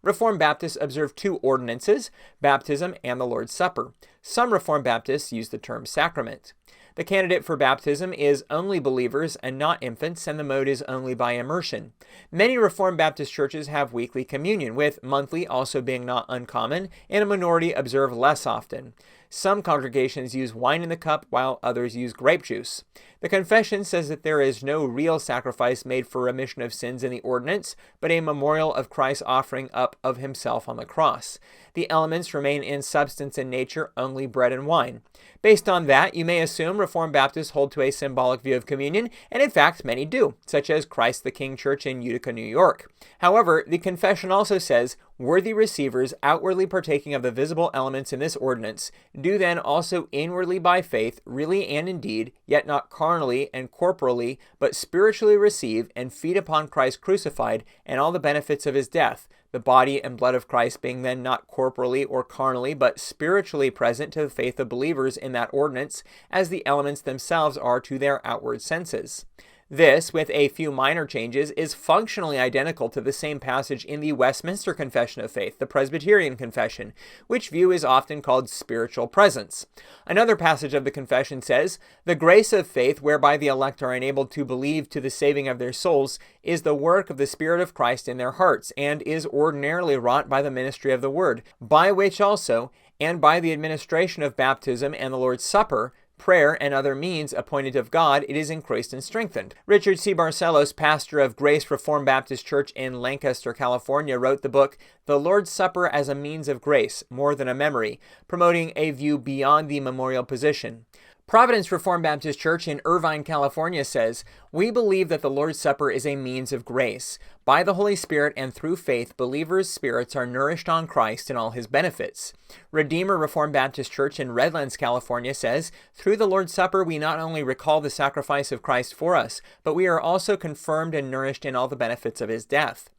Reformed Baptists observe two ordinances, baptism and the Lord's Supper. Some Reformed Baptists use the term sacrament. The candidate for baptism is only believers and not infants, and the mode is only by immersion. Many Reformed Baptist churches have weekly communion, with monthly also being not uncommon, and a minority observe less often. Some congregations use wine in the cup, while others use grape juice. The confession says that there is no real sacrifice made for remission of sins in the ordinance, but a memorial of Christ's offering up of himself on the cross. The elements remain in substance and nature, only bread and wine. Based on that, you may assume Reformed Baptists hold to a symbolic view of communion, and in fact many do, such as Christ the King Church in Utica, New York. However, the confession also says, worthy receivers outwardly partaking of the visible elements in this ordinance, do then also inwardly by faith, really and indeed, yet not carnally and corporally, but spiritually receive and feed upon Christ crucified and all the benefits of his death, the body and blood of Christ being then not corporally or carnally, but spiritually present to the faith of believers in that ordinance, as the elements themselves are to their outward senses. This, with a few minor changes, is functionally identical to the same passage in the Westminster Confession of Faith, the Presbyterian Confession, which view is often called spiritual presence. Another passage of the confession says, "The grace of faith whereby the elect are enabled to believe to the saving of their souls is the work of the Spirit of Christ in their hearts, and is ordinarily wrought by the ministry of the Word, by which also, and by the administration of baptism and the Lord's Supper, prayer, and other means appointed of God, it is increased and strengthened." Richard C. Barcelos, pastor of Grace Reformed Baptist Church in Lancaster, California, wrote the book, The Lord's Supper as a Means of Grace, More Than a Memory, promoting a view beyond the memorial position. Providence Reformed Baptist Church in Irvine, California says, "We believe that the Lord's Supper is a means of grace. By the Holy Spirit and through faith, believers' spirits are nourished on Christ and all his benefits." Redeemer Reformed Baptist Church in Redlands, California says, "Through the Lord's Supper, we not only recall the sacrifice of Christ for us, but we are also confirmed and nourished in all the benefits of his death."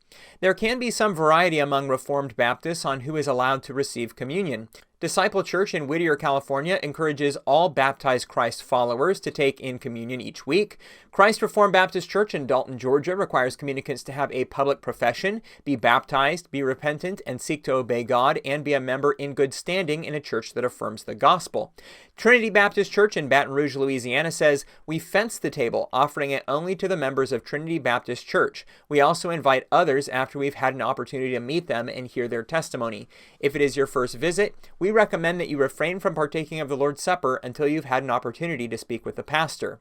There can be some variety among Reformed Baptists on who is allowed to receive communion. Disciple Church in Whittier, California encourages all baptized Christ followers to take in communion each week. Christ Reformed Baptist Church in Dalton, Georgia requires communicants to have a public profession, be baptized, be repentant, and seek to obey God, and be a member in good standing in a church that affirms the gospel. Trinity Baptist Church in Baton Rouge, Louisiana says, "We fence the table, offering it only to the members of Trinity Baptist Church. We also invite others after we've had an opportunity to meet them and hear their testimony. If it is your first visit, we recommend that you refrain from partaking of the Lord's Supper until you've had an opportunity to speak with the pastor."